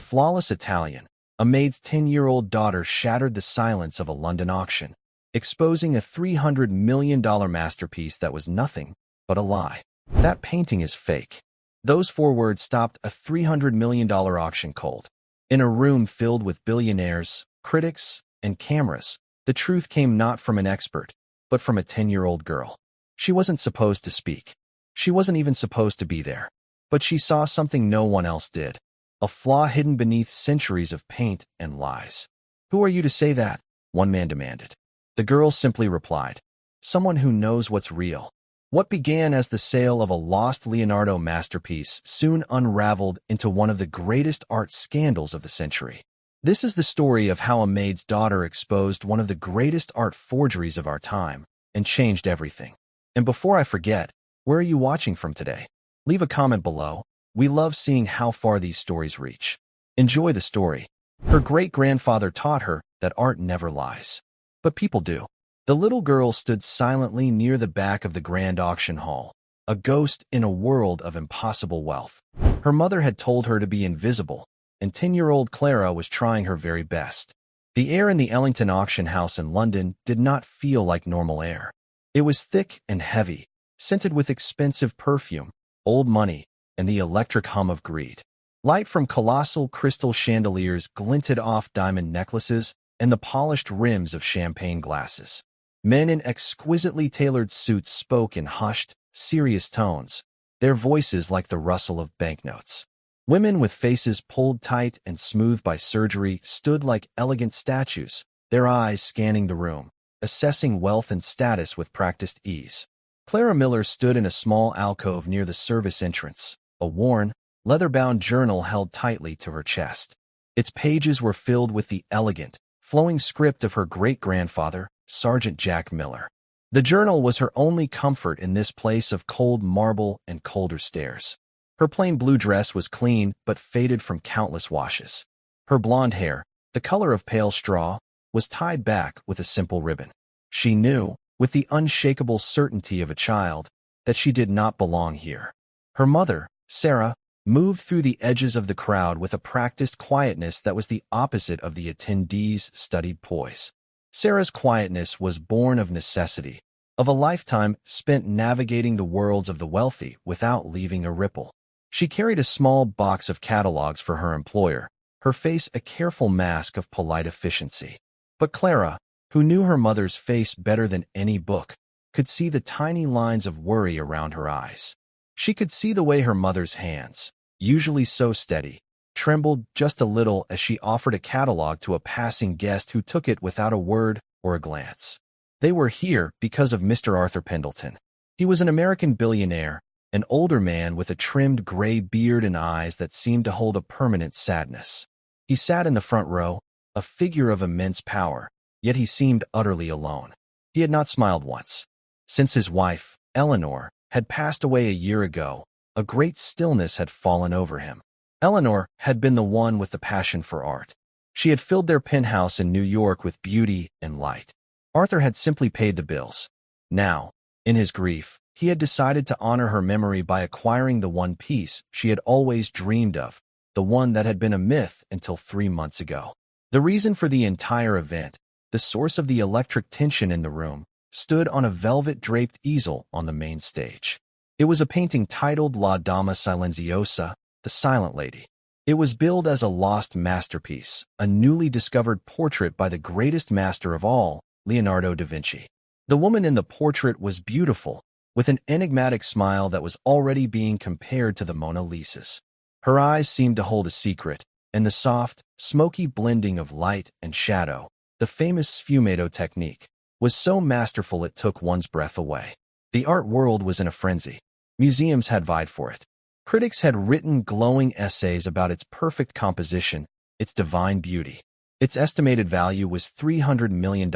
flawless Italian, a maid's 10-year-old daughter shattered the silence of a London auction, exposing a $300 million masterpiece that was nothing but a lie. That painting is fake. Those four words stopped a $300 million auction cold. In a room filled with billionaires, critics, and cameras, the truth came not from an expert, but from a 10-year-old girl. She wasn't supposed to speak. She wasn't even supposed to be there. But she saw something no one else did. A flaw hidden beneath centuries of paint and lies. "Who are you to say that?" one man demanded. The girl simply replied, "Someone who knows what's real." What began as the sale of a lost Leonardo masterpiece soon unraveled into one of the greatest art scandals of the century. This is the story of how a maid's daughter exposed one of the greatest art forgeries of our time and changed everything. And before I forget, where are you watching from today? Leave a comment below. We love seeing how far these stories reach. Enjoy the story. Her great-grandfather taught her that art never lies. But people do. The little girl stood silently near the back of the grand auction hall, a ghost in a world of impossible wealth. Her mother had told her to be invisible, and 10-year-old Clara was trying her very best. The air in the Ellington auction house in London did not feel like normal air. It was thick and heavy, scented with expensive perfume, old money, and the electric hum of greed. Light from colossal crystal chandeliers glinted off diamond necklaces and the polished rims of champagne glasses. Men in exquisitely tailored suits spoke in hushed, serious tones, their voices like the rustle of banknotes. Women with faces pulled tight and smoothed by surgery stood like elegant statues, their eyes scanning the room, assessing wealth and status with practiced ease. Clara Miller stood in a small alcove near the service entrance, a worn, leather-bound journal held tightly to her chest. Its pages were filled with the elegant, flowing script of her great-grandfather, Sergeant Jack Miller. The journal was her only comfort in this place of cold marble and colder stairs. Her plain blue dress was clean but faded from countless washes. Her blonde hair, the color of pale straw, was tied back with a simple ribbon. She knew, with the unshakable certainty of a child, that she did not belong here. Her mother, Sarah, moved through the edges of the crowd with a practiced quietness that was the opposite of the attendees' studied poise. Sarah's quietness was born of necessity, of a lifetime spent navigating the worlds of the wealthy without leaving a ripple. She carried a small box of catalogs for her employer, her face a careful mask of polite efficiency. But Clara, who knew her mother's face better than any book, could see the tiny lines of worry around her eyes. She could see the way her mother's hands, usually so steady, trembled just a little as she offered a catalog to a passing guest who took it without a word or a glance. They were here because of Mr. Arthur Pendleton. He was an American billionaire, an older man with a trimmed gray beard and eyes that seemed to hold a permanent sadness. He sat in the front row, a figure of immense power, yet he seemed utterly alone. He had not smiled once. Since his wife, Eleanor, had passed away a year ago, a great stillness had fallen over him. Eleanor had been the one with the passion for art. She had filled their penthouse in New York with beauty and light. Arthur had simply paid the bills. Now, in his grief, he had decided to honor her memory by acquiring the one piece she had always dreamed of, the one that had been a myth until 3 months ago. The reason for the entire event, the source of the electric tension in the room, stood on a velvet-draped easel on the main stage. It was a painting titled La Dama Silenziosa, the Silent Lady. It was billed as a lost masterpiece, a newly discovered portrait by the greatest master of all, Leonardo da Vinci. The woman in the portrait was beautiful, with an enigmatic smile that was already being compared to the Mona Lisa's. Her eyes seemed to hold a secret, and the soft, smoky blending of light and shadow, the famous sfumato technique, was so masterful it took one's breath away. The art world was in a frenzy. Museums had vied for it. Critics had written glowing essays about its perfect composition, its divine beauty. Its estimated value was $300 million.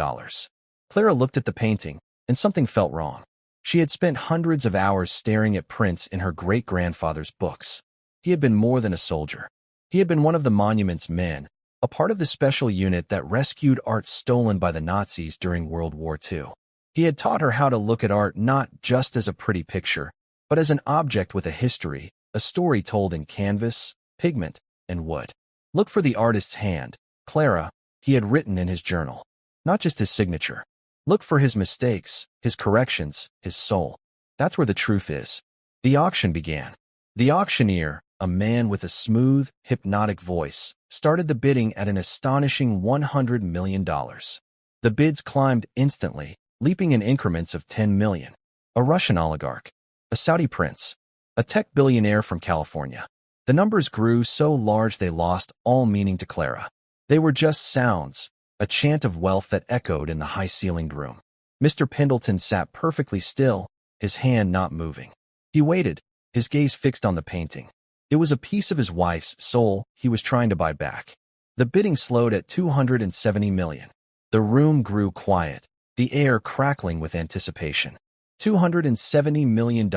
Clara looked at the painting, and something felt wrong. She had spent hundreds of hours staring at prints in her great-grandfather's books. He had been more than a soldier. He had been one of the monument's men, a part of the special unit that rescued art stolen by the Nazis during World War II. He had taught her how to look at art not just as a pretty picture, but as an object with a history, a story told in canvas, pigment, and wood. Look for the artist's hand. Clara, he had written in his journal. Not just his signature. Look for his mistakes, his corrections, his soul. That's where the truth is. The auction began. The auctioneer, a man with a smooth, hypnotic voice, started the bidding at an astonishing $100 million. The bids climbed instantly, leaping in increments of 10 million. A Russian oligarch, a Saudi prince, a tech billionaire from California. The numbers grew so large they lost all meaning to Clara. They were just sounds, a chant of wealth that echoed in the high-ceilinged room. Mr. Pendleton sat perfectly still, his hand not moving. He waited, his gaze fixed on the painting. It was a piece of his wife's soul he was trying to buy back. The bidding slowed at 270 million. The room grew quiet, the air crackling with anticipation. $270 million,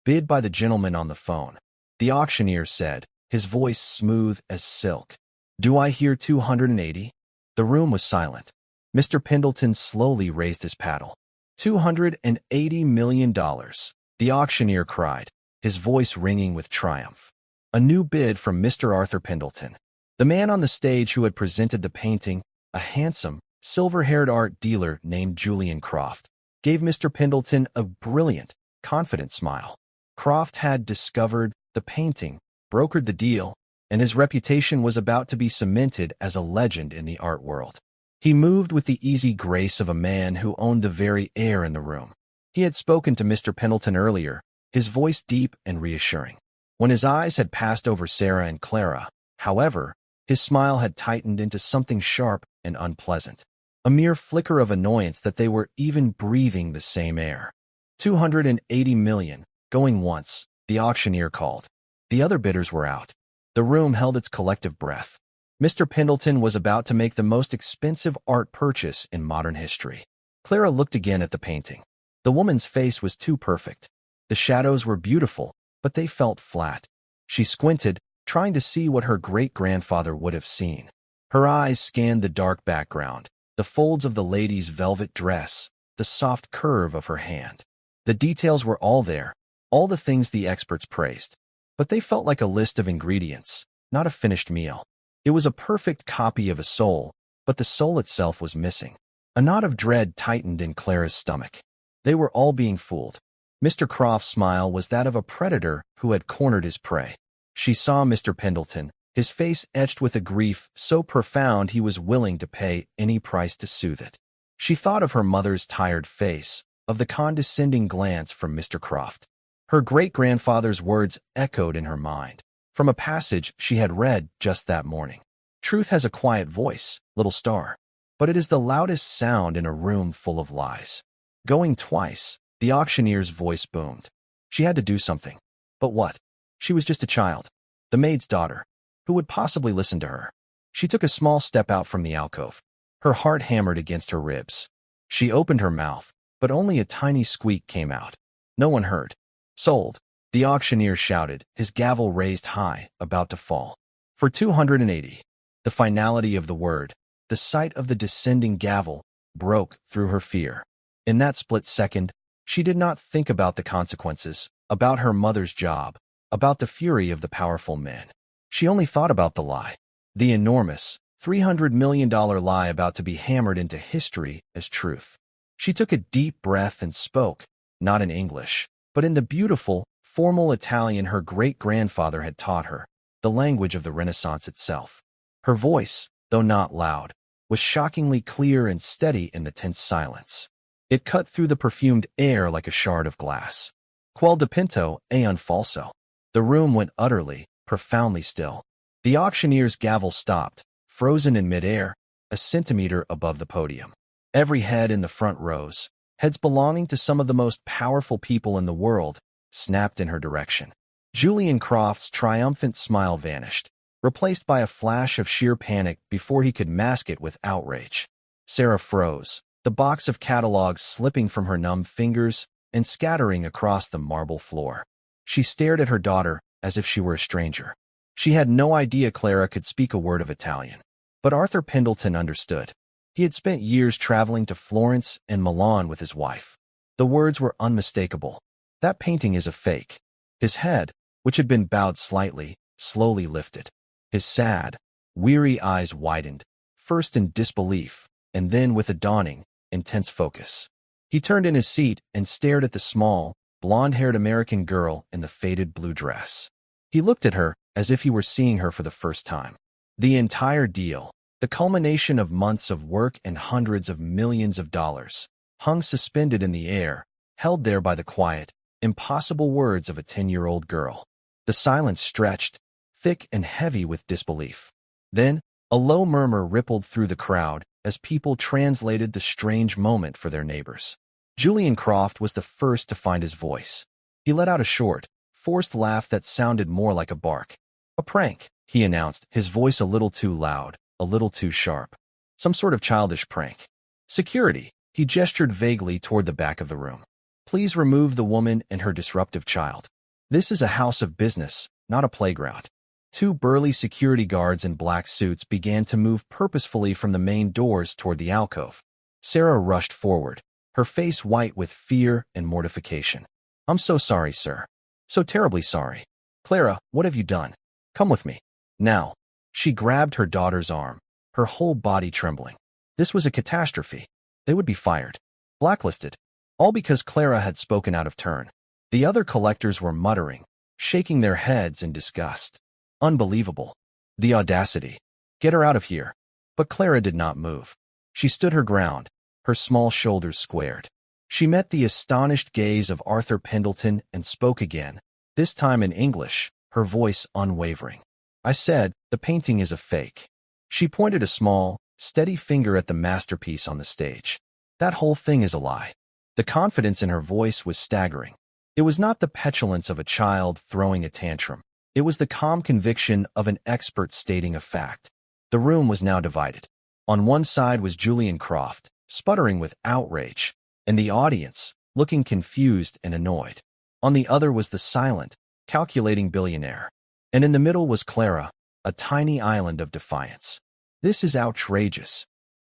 bid by the gentleman on the phone. The auctioneer said, his voice smooth as silk. Do I hear 280? The room was silent. Mr. Pendleton slowly raised his paddle. $280 million, the auctioneer cried, his voice ringing with triumph. A new bid from Mr. Arthur Pendleton. The man on the stage who had presented the painting, a handsome, silver-haired art dealer named Julian Croft, gave Mr. Pendleton a brilliant, confident smile. Croft had discovered the painting, brokered the deal, and his reputation was about to be cemented as a legend in the art world. He moved with the easy grace of a man who owned the very air in the room. He had spoken to Mr. Pendleton earlier, his voice deep and reassuring. When his eyes had passed over Sarah and Clara, however, his smile had tightened into something sharp and unpleasant. A mere flicker of annoyance that they were even breathing the same air. 280 million, going once, the auctioneer called. The other bidders were out. The room held its collective breath. Mr. Pendleton was about to make the most expensive art purchase in modern history. Clara looked again at the painting. The woman's face was too perfect. The shadows were beautiful, but they felt flat. She squinted, trying to see what her great-grandfather would have seen. Her eyes scanned the dark background, the folds of the lady's velvet dress, the soft curve of her hand. The details were all there, all the things the experts praised. But they felt like a list of ingredients, not a finished meal. It was a perfect copy of a soul, but the soul itself was missing. A knot of dread tightened in Clara's stomach. They were all being fooled. Mr. Croft's smile was that of a predator who had cornered his prey. She saw Mr. Pendleton, his face etched with a grief so profound he was willing to pay any price to soothe it. She thought of her mother's tired face, of the condescending glance from Mr. Croft. Her great-grandfather's words echoed in her mind, from a passage she had read just that morning. Truth has a quiet voice, little star, but it is the loudest sound in a room full of lies. Going twice, the auctioneer's voice boomed. She had to do something. But what? She was just a child, the maid's daughter. Who would possibly listen to her? She took a small step out from the alcove. Her heart hammered against her ribs. She opened her mouth, but only a tiny squeak came out. No one heard. Sold, the auctioneer shouted, his gavel raised high, about to fall. For 280. The finality of the word, the sight of the descending gavel, broke through her fear. In that split second, she did not think about the consequences, about her mother's job, about the fury of the powerful men. She only thought about the lie, the enormous, $300 million lie about to be hammered into history as truth. She took a deep breath and spoke, not in English, but in the beautiful, formal Italian her great-grandfather had taught her, the language of the Renaissance itself. Her voice, though not loud, was shockingly clear and steady in the tense silence. It cut through the perfumed air like a shard of glass. Quel dipinto e un falso. The room went utterly, profoundly still. The auctioneer's gavel stopped, frozen in midair, a centimeter above the podium. Every head in the front rows, heads belonging to some of the most powerful people in the world, snapped in her direction. Julian Croft's triumphant smile vanished, replaced by a flash of sheer panic before he could mask it with outrage. Sarah froze, the box of catalogs slipping from her numb fingers and scattering across the marble floor. She stared at her daughter as if she were a stranger. She had no idea Clara could speak a word of Italian. But Arthur Pendleton understood. He had spent years traveling to Florence and Milan with his wife. The words were unmistakable. That painting is a fake. His head, which had been bowed slightly, slowly lifted. His sad, Weary eyes widened, first in disbelief, and then with a dawning, intense focus. He turned in his seat and stared at the small, blonde-haired American girl in the faded blue dress. He looked at her as if he were seeing her for the first time. The entire deal, the culmination of months of work and hundreds of millions of dollars, hung suspended in the air, held there by the quiet, impossible words of a 10-year-old girl. The silence stretched, thick and heavy with disbelief. Then, a low murmur rippled through the crowd as people translated the strange moment for their neighbors. Julian Croft was the first to find his voice. He let out a short, forced laugh that sounded more like a bark. "A prank," he announced, his voice a little too loud, a little too sharp. "Some sort of childish prank." "Security," he gestured vaguely toward the back of the room. "Please remove the woman and her disruptive child. This is a house of business, not a playground." Two burly security guards in black suits began to move purposefully from the main doors toward the alcove. Sarah rushed forward, her face white with fear and mortification. "I'm so sorry, sir. So terribly sorry. Clara, what have you done? Come with me. Now." She grabbed her daughter's arm, her whole body trembling. This was a catastrophe. They would be fired. Blacklisted. All because Clara had spoken out of turn. The other collectors were muttering, shaking their heads in disgust. Unbelievable. The audacity. "Get her out of here." But Clara did not move. She stood her ground, her small shoulders squared. She met the astonished gaze of Arthur Pendleton and spoke again, this time in English, her voice unwavering. "I said, the painting is a fake." She pointed a small, steady finger at the masterpiece on the stage. "That whole thing is a lie." The confidence in her voice was staggering. It was not the petulance of a child throwing a tantrum. It was the calm conviction of an expert stating a fact. The room was now divided. On one side was Julian Croft, sputtering with outrage, and the audience, looking confused and annoyed. On the other was the silent, calculating billionaire. And in the middle was Clara, a tiny island of defiance. "This is outrageous,"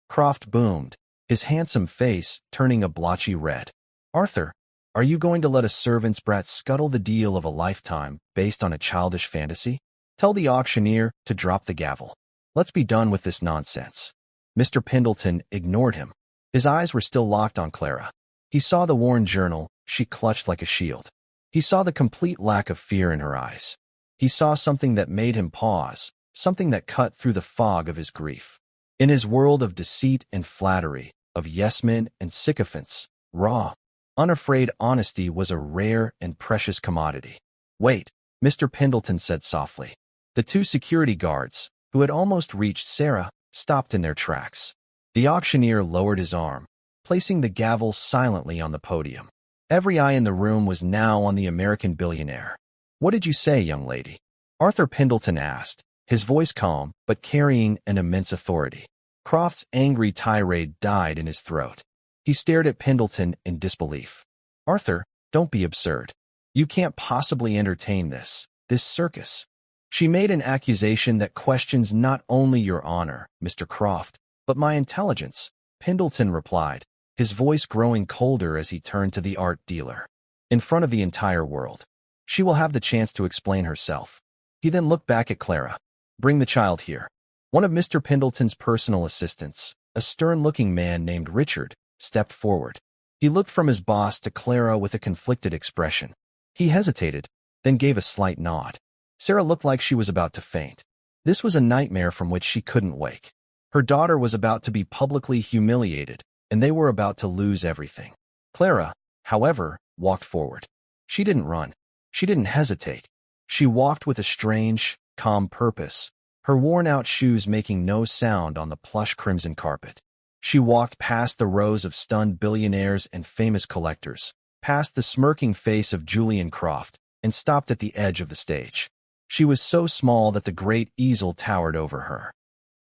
Croft boomed, his handsome face turning a blotchy red. "Arthur, are you going to let a servant's brat scuttle the deal of a lifetime based on a childish fantasy? Tell the auctioneer to drop the gavel. Let's be done with this nonsense." Mr. Pendleton ignored him. His eyes were still locked on Clara. He saw the worn journal she clutched like a shield. He saw the complete lack of fear in her eyes. He saw something that made him pause, something that cut through the fog of his grief. In his world of deceit and flattery, of yes-men and sycophants, raw, unafraid honesty was a rare and precious commodity. "Wait," Mr. Pendleton said softly. The two security guards, who had almost reached Sarah, stopped in their tracks. The auctioneer lowered his arm, placing the gavel silently on the podium. Every eye in the room was now on the American billionaire. "What did you say, young lady?" Arthur Pendleton asked, his voice calm but carrying an immense authority. Croft's angry tirade died in his throat. He stared at Pendleton in disbelief. "Arthur, don't be absurd. You can't possibly entertain this circus." "She made an accusation that questions not only your honor, Mr. Croft, but my intelligence," Pendleton replied, his voice growing colder as he turned to the art dealer. "In front of the entire world. She will have the chance to explain herself." He then looked back at Clara. "Bring the child here." One of Mr. Pendleton's personal assistants, a stern-looking man named Richard, stepped forward. He looked from his boss to Clara with a conflicted expression. He hesitated, then gave a slight nod. Sarah looked like she was about to faint. This was a nightmare from which she couldn't wake. Her daughter was about to be publicly humiliated, and they were about to lose everything. Clara, however, walked forward. She didn't run. She didn't hesitate. She walked with a strange, calm purpose, her worn-out shoes making no sound on the plush crimson carpet. She walked past the rows of stunned billionaires and famous collectors, past the smirking face of Julian Croft, and stopped at the edge of the stage. She was so small that the great easel towered over her.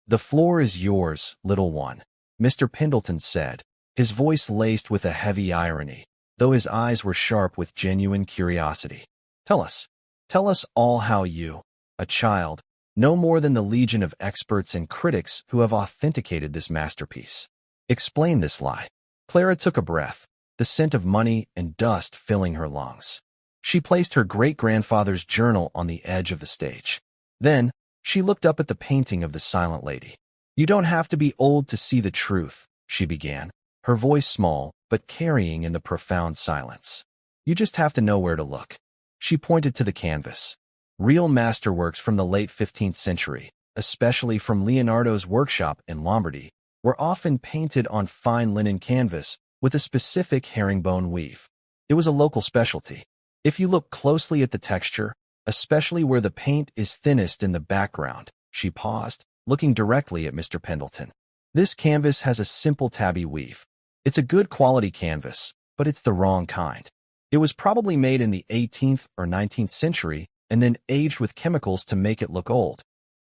"The floor is yours, little one," Mr. Pendleton said, his voice laced with a heavy irony, though his eyes were sharp with genuine curiosity. Tell us all how you, a child, no more than the legion of experts and critics who have authenticated this masterpiece. Explain this lie." Clara took a breath, the scent of money and dust filling her lungs. She placed her great-grandfather's journal on the edge of the stage. Then, She looked up at the painting of the silent lady. "You don't have to be old to see the truth," she began, her voice small but carrying in the profound silence. "You just have to know where to look." She pointed to the canvas. Real masterworks from the late 15th century, especially from Leonardo's workshop in Lombardy, were often painted on fine linen canvas with a specific herringbone weave. It was a local specialty. If you look closely at the texture, especially where the paint is thinnest in the background, she paused, looking directly at Mr. Pendleton. "This canvas has a simple tabby weave. It's a good quality canvas, but it's the wrong kind. It was probably made in the 18th or 19th century and then aged with chemicals to make it look old."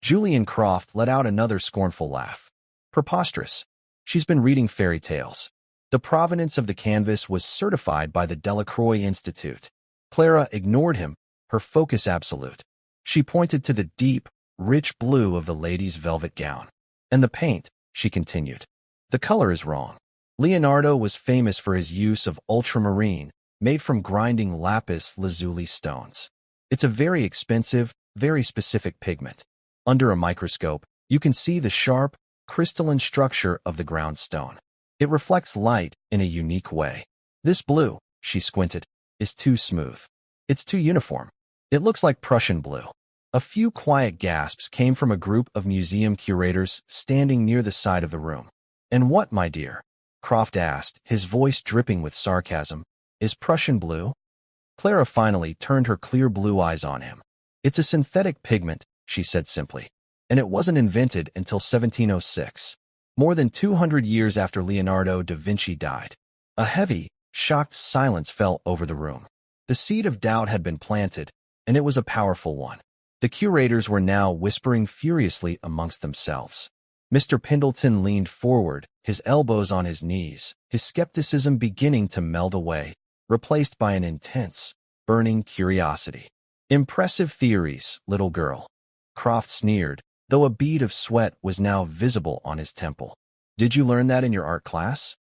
Julian Croft let out another scornful laugh. "Preposterous. She's been reading fairy tales. The provenance of the canvas was certified by the Delacroix Institute." Clara ignored him, her focus absolute. She pointed to the deep, rich blue of the lady's velvet gown. "And the paint," she continued. "The color is wrong. Leonardo was famous for his use of ultramarine, made from grinding lapis lazuli stones. It's a very expensive, very specific pigment. Under a microscope, you can see the sharp, crystalline structure of the ground stone. It reflects light in a unique way. This blue," she squinted, "is too smooth. It's too uniform. It looks like Prussian blue." A few quiet gasps came from a group of museum curators standing near the side of the room. "And what, my dear?" Croft asked, his voice dripping with sarcasm. "Is Prussian blue?" Clara finally turned her clear blue eyes on him. "It's a synthetic pigment," she said simply, "and it wasn't invented until 1706, more than 200 years after Leonardo da Vinci died." A heavy, shocked silence fell over the room. The seed of doubt had been planted, and it was a powerful one. The curators were now whispering furiously amongst themselves. Mr. Pendleton leaned forward, his elbows on his knees, his skepticism beginning to melt away, replaced by an intense, burning curiosity. "Impressive theories, little girl." Croft sneered, though a bead of sweat was now visible on his temple. "Did you learn that in your art class?"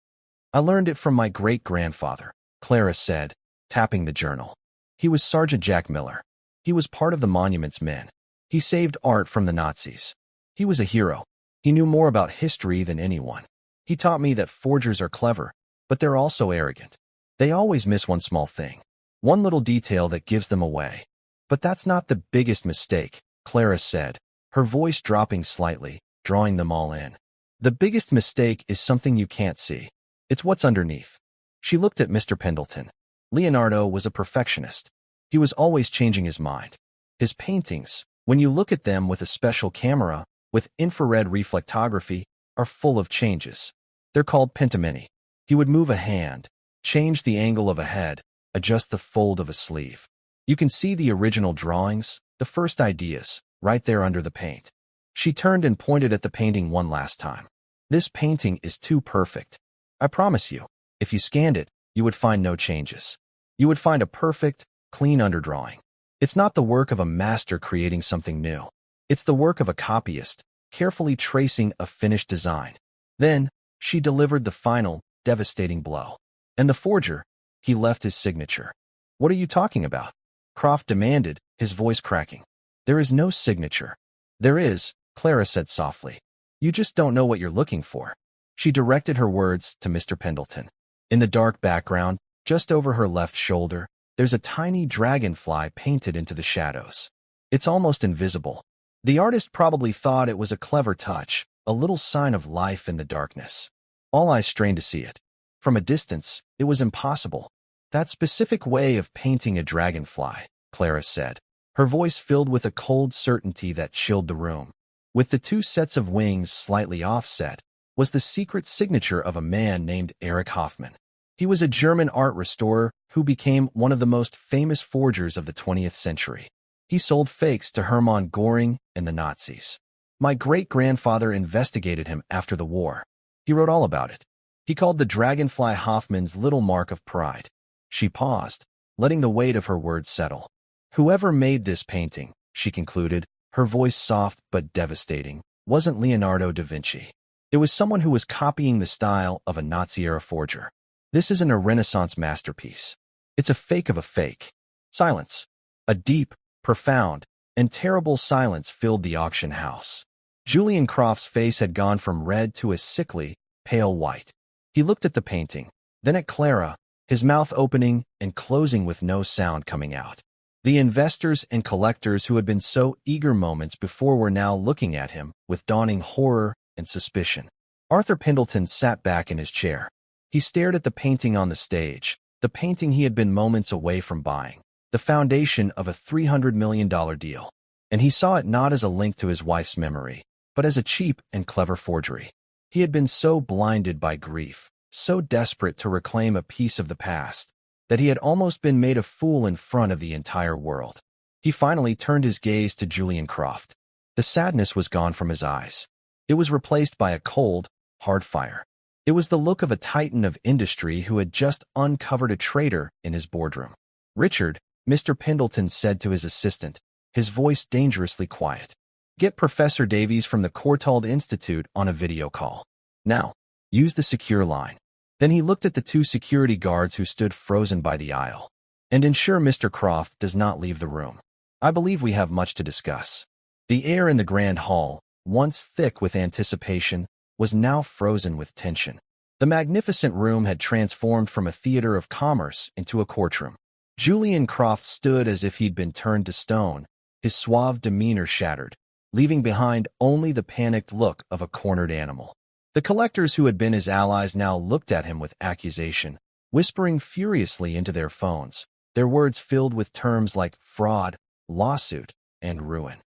"I learned it from my great-grandfather," Clara said, tapping the journal. "He was Sergeant Jack Miller. He was part of the Monuments Men. He saved art from the Nazis. He was a hero. He knew more about history than anyone. He taught me that forgers are clever, but they're also arrogant. They always miss one small thing, one little detail that gives them away. But that's not the biggest mistake," Clara said, her voice dropping slightly, drawing them all in. "The biggest mistake is something you can't see. It's what's underneath." She looked at Mr. Pendleton. Leonardo was a perfectionist. He was always changing his mind. His paintings, when you look at them with a special camera, with infrared reflectography, are full of changes. They're called pentimenti. He would move a hand, change the angle of a head, adjust the fold of a sleeve. You can see the original drawings, the first ideas, right there under the paint. She turned and pointed at the painting one last time. "This painting is too perfect. I promise you, if you scanned it, you would find no changes. You would find a perfect, clean underdrawing. It's not the work of a master creating something new. It's the work of a copyist, carefully tracing a finished design." Then, she delivered the final, devastating blow. "And the forger, he left his signature." "What are you talking about?" Croft demanded, his voice cracking. "There is no signature." "There is," Clara said softly. "You just don't know what you're looking for." She directed her words to Mr. Pendleton. In the dark background, just over her left shoulder, there's a tiny dragonfly painted into the shadows. It's almost invisible. The artist probably thought it was a clever touch, a little sign of life in the darkness. All eyes strained to see it. From a distance, it was impossible. "That specific way of painting a dragonfly," Clara said, her voice filled with a cold certainty that chilled the room. "With the two sets of wings slightly offset, was the secret signature of a man named Erich Hoffmann. He was a German art restorer who became one of the most famous forgers of the 20th century. He sold fakes to Hermann Göring and the Nazis. My great-grandfather investigated him after the war. He wrote all about it. He called the dragonfly Hoffmann's little mark of pride." She paused, letting the weight of her words settle. "Whoever made this painting," she concluded, her voice soft but devastating, "wasn't Leonardo da Vinci. It was someone who was copying the style of a Nazi-era forger. This isn't a Renaissance masterpiece. It's a fake of a fake." Silence. A deep, profound, and terrible silence filled the auction house. Julian Croft's face had gone from red to a sickly, pale white. He looked at the painting, then at Clara, his mouth opening and closing with no sound coming out. The investors and collectors who had been so eager moments before were now looking at him with dawning horror and suspicion. Arthur Pendleton sat back in his chair. He stared at the painting on the stage, the painting he had been moments away from buying, the foundation of a $300 million deal. And he saw it not as a link to his wife's memory, but as a cheap and clever forgery. He had been so blinded by grief, so desperate to reclaim a piece of the past, that he had almost been made a fool in front of the entire world. He finally turned his gaze to Julian Croft. The sadness was gone from his eyes. It was replaced by a cold, hard fire. It was the look of a titan of industry who had just uncovered a traitor in his boardroom. "Richard," Mr. Pendleton said to his assistant, his voice dangerously quiet. "Get Professor Davies from the Courtauld Institute on a video call. Now, use the secure line." Then he looked at the two security guards who stood frozen by the aisle. "And ensure Mr. Croft does not leave the room. I believe we have much to discuss." The air in the grand hall, once thick with anticipation, was now frozen with tension. The magnificent room had transformed from a theater of commerce into a courtroom. Julian Croft stood as if he'd been turned to stone, his suave demeanor shattered, leaving behind only the panicked look of a cornered animal. The collectors who had been his allies now looked at him with accusation, whispering furiously into their phones, their words filled with terms like fraud, lawsuit, and ruin.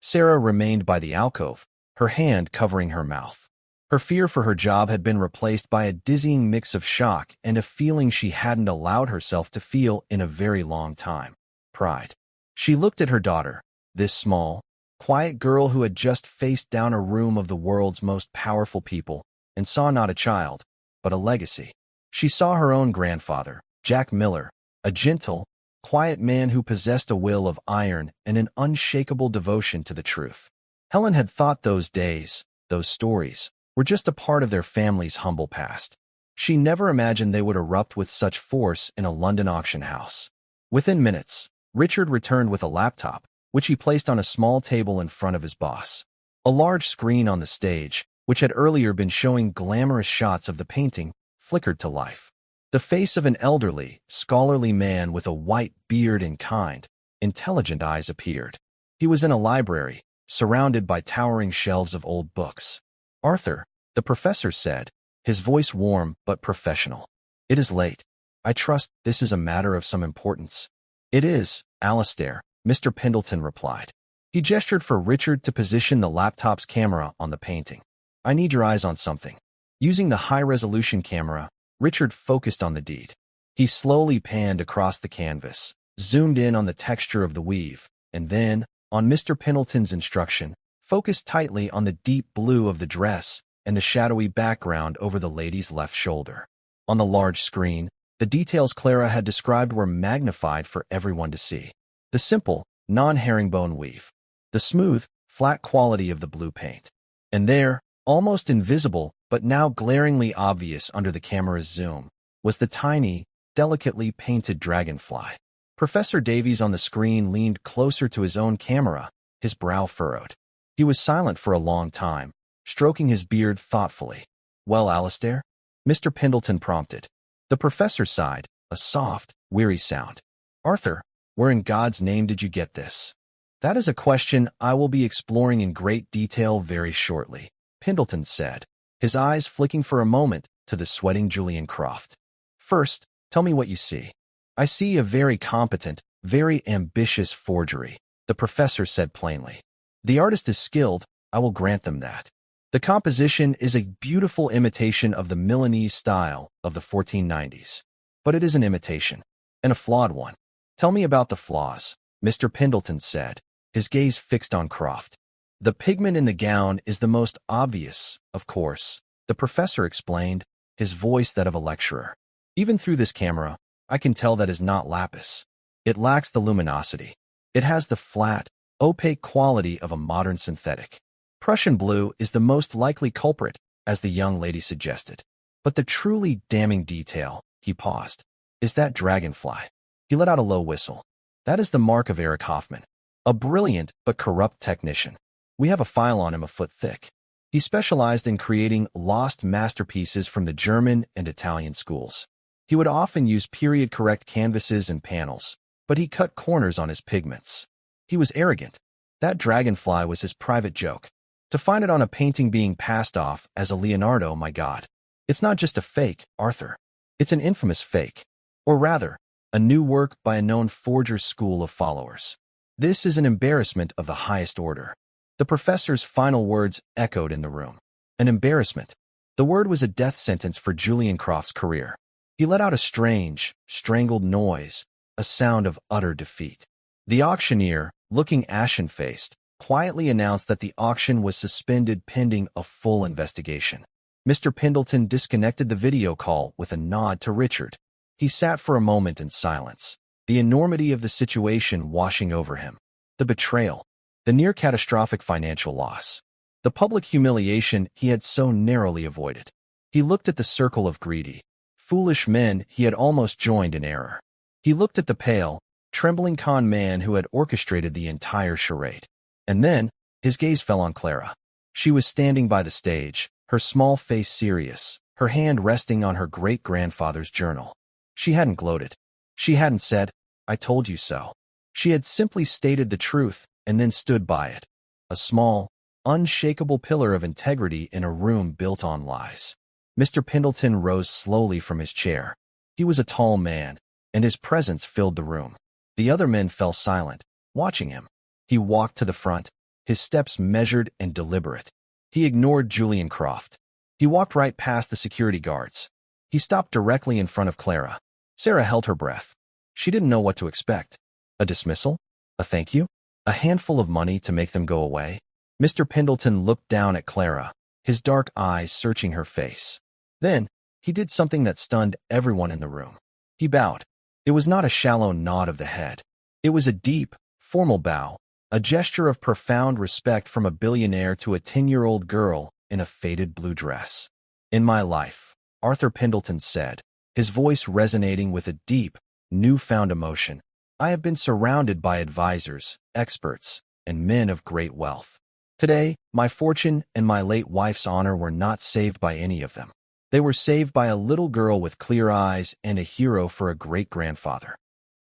Sarah remained by the alcove, her hand covering her mouth. Her fear for her job had been replaced by a dizzying mix of shock and a feeling she hadn't allowed herself to feel in a very long time: pride. She looked at her daughter, this small, quiet girl who had just faced down a room of the world's most powerful people, and saw not a child, but a legacy. She saw her own grandfather, Jack Miller, a gentle, quiet man who possessed a will of iron and an unshakable devotion to the truth. Helen had thought those days, those stories, were just a part of their family's humble past. She never imagined they would erupt with such force in a London auction house. Within minutes, Richard returned with a laptop, which he placed on a small table in front of his boss. A large screen on the stage, which had earlier been showing glamorous shots of the painting, flickered to life. The face of an elderly, scholarly man with a white beard and kind, intelligent eyes appeared. He was in a library, surrounded by towering shelves of old books. "Arthur," the professor said, his voice warm but professional. "It is late. I trust this is a matter of some importance." "It is, Alistair," Mr. Pendleton replied. He gestured for Richard to position the laptop's camera on the painting. "I need your eyes on something." Using the high-resolution camera, Richard focused on the deed. He slowly panned across the canvas, zoomed in on the texture of the weave, and then, on Mr. Pendleton's instruction, focused tightly on the deep blue of the dress and the shadowy background over the lady's left shoulder. On the large screen, the details Clara had described were magnified for everyone to see. The simple, non-herringbone weave, the smooth, flat quality of the blue paint. And there, almost invisible but now glaringly obvious under the camera's zoom, was the tiny, delicately painted dragonfly. Professor Davies on the screen leaned closer to his own camera, his brow furrowed. He was silent for a long time, stroking his beard thoughtfully. "Well, Alistair?" Mr. Pendleton prompted. The professor sighed, a soft, weary sound. "Arthur, where in God's name did you get this?" "That is a question I will be exploring in great detail very shortly," Pendleton said, his eyes flicking for a moment to the sweating Julian Croft. "First, tell me what you see." "I see a very competent, very ambitious forgery," the professor said plainly. "The artist is skilled, I will grant them that. The composition is a beautiful imitation of the Milanese style of the 1490s. But it is an imitation, and a flawed one." "Tell me about the flaws," Mr. Pendleton said, his gaze fixed on Croft. "The pigment in the gown is the most obvious, of course," the professor explained, his voice that of a lecturer. "Even through this camera, I can tell that is not lapis. It lacks the luminosity. It has the flat, opaque quality of a modern synthetic. Prussian blue is the most likely culprit, as the young lady suggested. But the truly damning detail," he paused, "is that dragonfly." He let out a low whistle. "That is the mark of Eric Hoffman. A brilliant but corrupt technician. We have a file on him a foot thick. He specialized in creating lost masterpieces from the German and Italian schools. He would often use period-correct canvases and panels, but he cut corners on his pigments. He was arrogant. That dragonfly was his private joke. To find it on a painting being passed off as a Leonardo, my God. It's not just a fake, Arthur. It's an infamous fake. Or rather, a new work by a known forger's school of followers. This is an embarrassment of the highest order. The professor's final words echoed in the room. An embarrassment. The word was a death sentence for Julian Croft's career. He let out a strange, strangled noise, a sound of utter defeat. The auctioneer, looking ashen-faced, quietly announced that the auction was suspended pending a full investigation. Mr. Pendleton disconnected the video call with a nod to Richard. He sat for a moment in silence, the enormity of the situation washing over him. The betrayal, the near-catastrophic financial loss, the public humiliation he had so narrowly avoided. He looked at the circle of greedy, foolish men he had almost joined in error. He looked at the pale, trembling con man who had orchestrated the entire charade. And then, his gaze fell on Clara. She was standing by the stage, her small face serious, her hand resting on her great-grandfather's journal. She hadn't gloated. She hadn't said, "I told you so." She had simply stated the truth and then stood by it. A small, unshakable pillar of integrity in a room built on lies. Mr. Pendleton rose slowly from his chair. He was a tall man, and his presence filled the room. The other men fell silent, watching him. He walked to the front, his steps measured and deliberate. He ignored Julian Croft. He walked right past the security guards. He stopped directly in front of Clara. Sarah held her breath. She didn't know what to expect. A dismissal? A thank you? A handful of money to make them go away? Mr. Pendleton looked down at Clara, his dark eyes searching her face. Then, he did something that stunned everyone in the room. He bowed. It was not a shallow nod of the head. It was a deep, formal bow, a gesture of profound respect from a billionaire to a 10-year-old girl in a faded blue dress. "In my life," Arthur Pendleton said, his voice resonating with a deep, newfound emotion, "I have been surrounded by advisors, experts, and men of great wealth. Today, my fortune and my late wife's honor were not saved by any of them. They were saved by a little girl with clear eyes and a hero for a great-grandfather."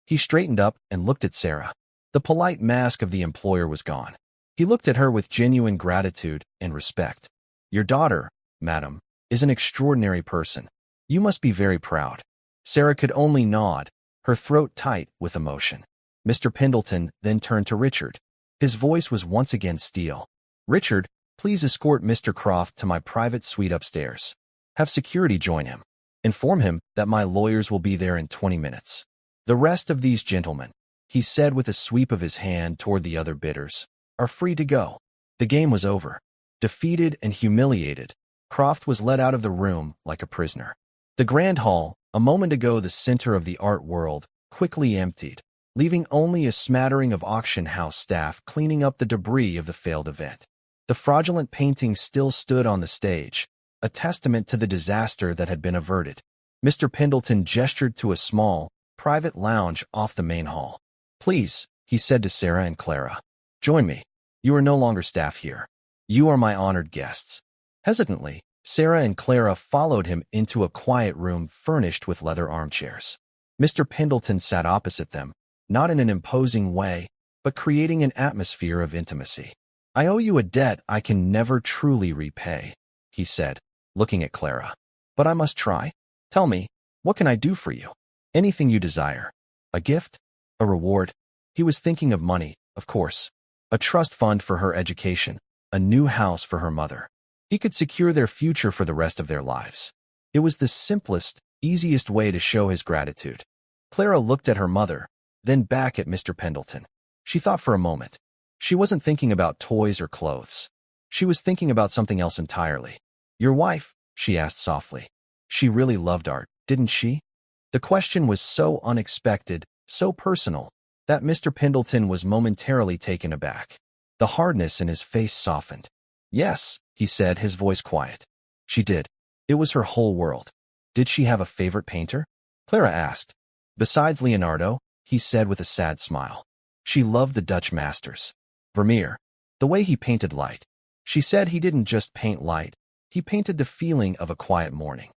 He straightened up and looked at Sarah. The polite mask of the employer was gone. He looked at her with genuine gratitude and respect. "Your daughter, madam, is an extraordinary person. You must be very proud." Sarah could only nod, her throat tight with emotion. Mr. Pendleton then turned to Richard. His voice was once again steel. "Richard, please escort Mr. Croft to my private suite upstairs. Have security join him. Inform him that my lawyers will be there in 20 minutes. The rest of these gentlemen," he said with a sweep of his hand toward the other bidders, "are free to go." The game was over. Defeated and humiliated, Croft was led out of the room like a prisoner. The grand hall, a moment ago the center of the art world, quickly emptied, leaving only a smattering of auction house staff cleaning up the debris of the failed event. The fraudulent paintings still stood on the stage, a testament to the disaster that had been averted. Mr. Pendleton gestured to a small, private lounge off the main hall. "Please," he said to Sarah and Clara, "join me. You are no longer staff here. You are my honored guests." Hesitantly, Sarah and Clara followed him into a quiet room furnished with leather armchairs. Mr. Pendleton sat opposite them, not in an imposing way, but creating an atmosphere of intimacy. "I owe you a debt I can never truly repay," he said, looking at Clara. "But I must try. Tell me, what can I do for you? Anything you desire. A gift? A reward?" He was thinking of money, of course. A trust fund for her education, a new house for her mother. He could secure their future for the rest of their lives. It was the simplest, easiest way to show his gratitude. Clara looked at her mother, then back at Mr. Pendleton. She thought for a moment. She wasn't thinking about toys or clothes. She was thinking about something else entirely. "Your wife?" she asked softly. "She really loved art, didn't she?" The question was so unexpected, so personal, that Mr. Pendleton was momentarily taken aback. The hardness in his face softened. "Yes," he said, his voice quiet. "She did. It was her whole world." "Did she have a favorite painter?" Clara asked. "Besides Leonardo," he said with a sad smile. She loved the Dutch masters. Vermeer, the way he painted light. She said he didn't just paint light, he painted the feeling of a quiet morning.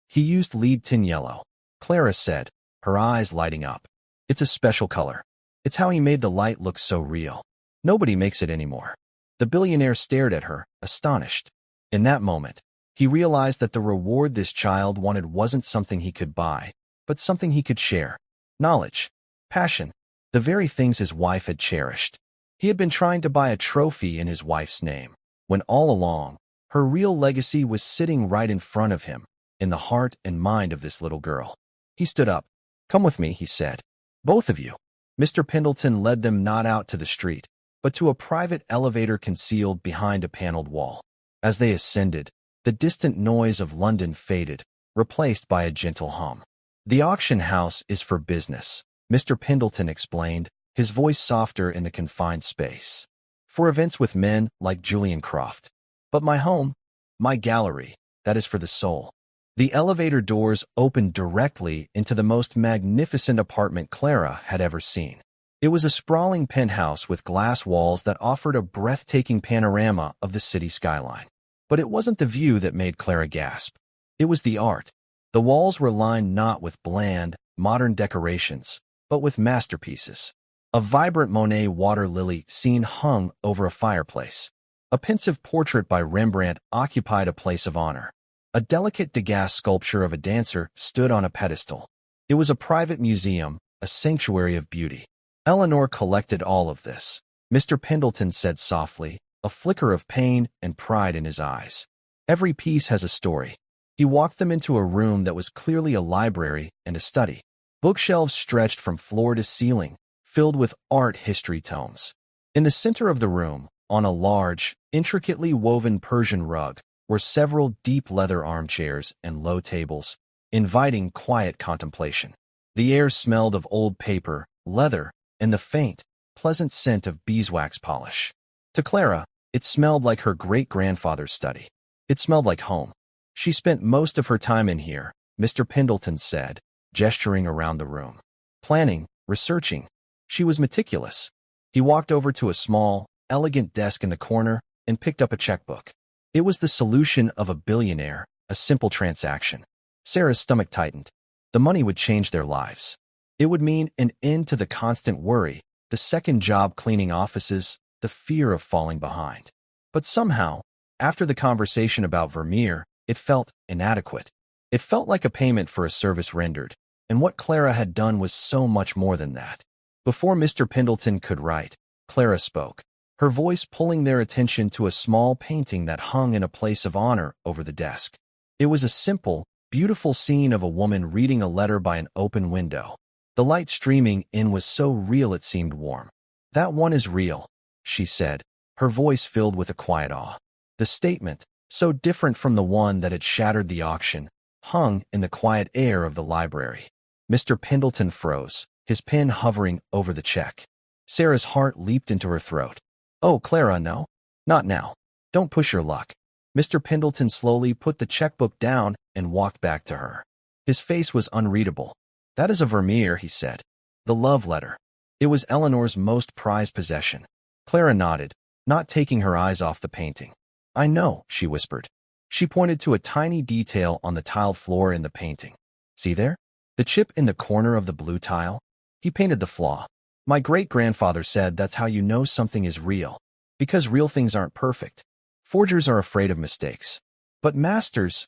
He used lead tin yellow. Clara said, her eyes lighting up. It's a special color. It's how he made the light look so real. Nobody makes it anymore. The billionaire stared at her, astonished. In that moment, he realized that the reward this child wanted wasn't something he could buy, but something he could share. Knowledge, passion, the very things his wife had cherished. He had been trying to buy a trophy in his wife's name, when all along, her real legacy was sitting right in front of him, in the heart and mind of this little girl. He stood up. Come with me, he said. Both of you. Mr. Pendleton led them not out to the street, but to a private elevator concealed behind a paneled wall. As they ascended, the distant noise of London faded, replaced by a gentle hum. The auction house is for business, Mr. Pendleton explained, his voice softer in the confined space. For events with men like Julian Croft. But my home, my gallery, that is for the soul. The elevator doors opened directly into the most magnificent apartment Clara had ever seen. It was a sprawling penthouse with glass walls that offered a breathtaking panorama of the city skyline. But it wasn't the view that made Clara gasp. It was the art. The walls were lined not with bland, modern decorations, but with masterpieces. A vibrant Monet water lily scene hung over a fireplace. A pensive portrait by Rembrandt occupied a place of honor. A delicate Degas sculpture of a dancer stood on a pedestal. It was a private museum, a sanctuary of beauty. Eleanor collected all of this, Mr. Pendleton said softly, a flicker of pain and pride in his eyes. Every piece has a story. He walked them into a room that was clearly a library and a study. Bookshelves stretched from floor to ceiling, filled with art history tomes. In the center of the room, on a large, intricately woven Persian rug, were several deep leather armchairs and low tables, inviting quiet contemplation. The air smelled of old paper, leather, and the faint, pleasant scent of beeswax polish. To Clara, it smelled like her great-grandfather's study. It smelled like home. She spent most of her time in here, Mr. Pendleton said, gesturing around the room. Planning, researching. She was meticulous. He walked over to a small, elegant desk in the corner and picked up a checkbook. It was the solution of a billionaire, a simple transaction. Sarah's stomach tightened. The money would change their lives. It would mean an end to the constant worry, the second job cleaning offices, the fear of falling behind. But somehow, after the conversation about Vermeer, it felt inadequate. It felt like a payment for a service rendered, and what Clara had done was so much more than that. Before Mr. Pendleton could write, Clara spoke, her voice pulling their attention to a small painting that hung in a place of honor over the desk. It was a simple, beautiful scene of a woman reading a letter by an open window. The light streaming in was so real it seemed warm. That one is real, she said, her voice filled with a quiet awe. The statement, so different from the one that had shattered the auction, hung in the quiet air of the library. Mr. Pendleton froze, his pen hovering over the check. Sarah's heart leaped into her throat. Oh, Clara, no. Not now. Don't push your luck. Mr. Pendleton slowly put the checkbook down and walked back to her. His face was unreadable. That is a Vermeer, he said. The love letter. It was Eleanor's most prized possession. Clara nodded, not taking her eyes off the painting. I know, she whispered. She pointed to a tiny detail on the tiled floor in the painting. See there? The chip in the corner of the blue tile? He painted the flaw. My great-grandfather said that's how you know something is real, because real things aren't perfect. Forgers are afraid of mistakes. But masters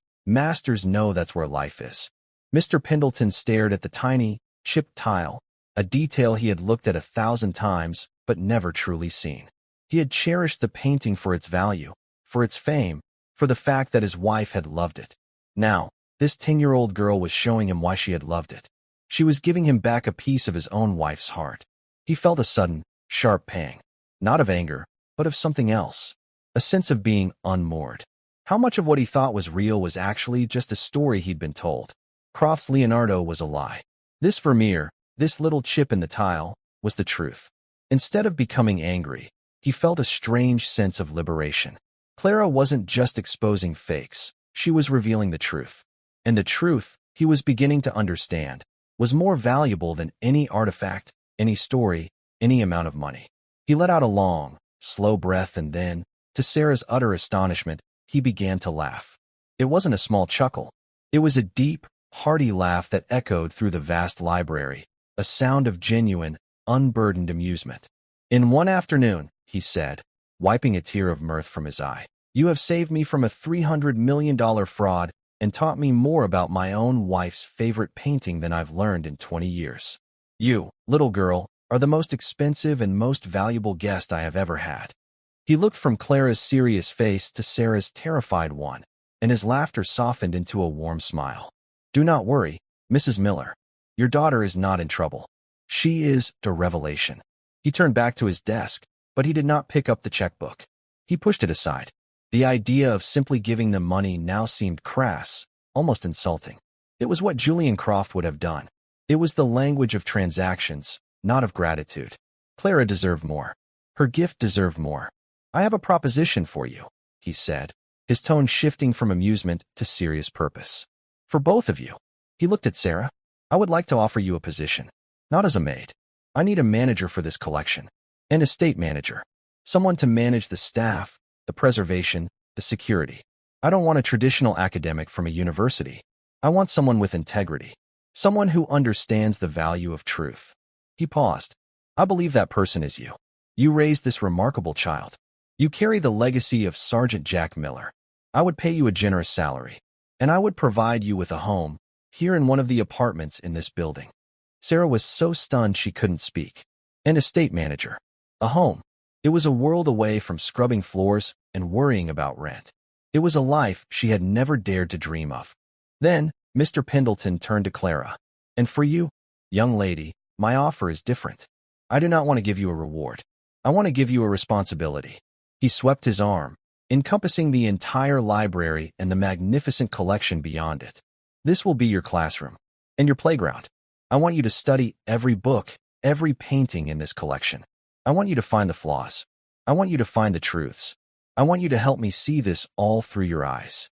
know that's where life is. Mr. Pendleton stared at the tiny, chipped tile, a detail he had looked at 1,000 times but never truly seen. He had cherished the painting for its value, for its fame, for the fact that his wife had loved it. Now, this 10-year-old girl was showing him why she had loved it. She was giving him back a piece of his own wife's heart. He felt a sudden, sharp pang, not of anger, but of something else, a sense of being unmoored. How much of what he thought was real was actually just a story he'd been told? Croft's Leonardo was a lie. This Vermeer, this little chip in the tile, was the truth. Instead of becoming angry, he felt a strange sense of liberation. Clara wasn't just exposing fakes, she was revealing the truth. And the truth, he was beginning to understand, was more valuable than any artifact, any story, any amount of money. He let out a long, slow breath and then, to Sarah's utter astonishment, he began to laugh. It wasn't a small chuckle. It was a deep, hearty laugh that echoed through the vast library, a sound of genuine, unburdened amusement. In one afternoon, he said, wiping a tear of mirth from his eye, you have saved me from a $300 million fraud and taught me more about my own wife's favorite painting than I've learned in 20 years. You, little girl, are the most expensive and most valuable guest I have ever had. He looked from Clara's serious face to Sarah's terrified one, and his laughter softened into a warm smile. Do not worry, Mrs. Miller. Your daughter is not in trouble. She is a revelation. He turned back to his desk, but he did not pick up the checkbook. He pushed it aside. The idea of simply giving them money now seemed crass, almost insulting. It was what Julian Croft would have done. It was the language of transactions, not of gratitude. Clara deserved more. Her gift deserved more. I have a proposition for you, he said, his tone shifting from amusement to serious purpose. For both of you. He looked at Sarah. I would like to offer you a position. Not as a maid. I need a manager for this collection. An estate manager. Someone to manage the staff, the preservation, the security. I don't want a traditional academic from a university. I want someone with integrity. Someone who understands the value of truth. He paused. I believe that person is you. You raised this remarkable child. You carry the legacy of Sergeant Jack Miller. I would pay you a generous salary, and I would provide you with a home, here in one of the apartments in this building. Sarah was so stunned she couldn't speak. An estate manager. A home. It was a world away from scrubbing floors and worrying about rent. It was a life she had never dared to dream of. Then, Mr. Pendleton turned to Clara. And for you, young lady, my offer is different. I do not want to give you a reward. I want to give you a responsibility. He swept his arm, encompassing the entire library and the magnificent collection beyond it. This will be your classroom and your playground. I want you to study every book, every painting in this collection. I want you to find the flaws. I want you to find the truths. I want you to help me see this all through your eyes.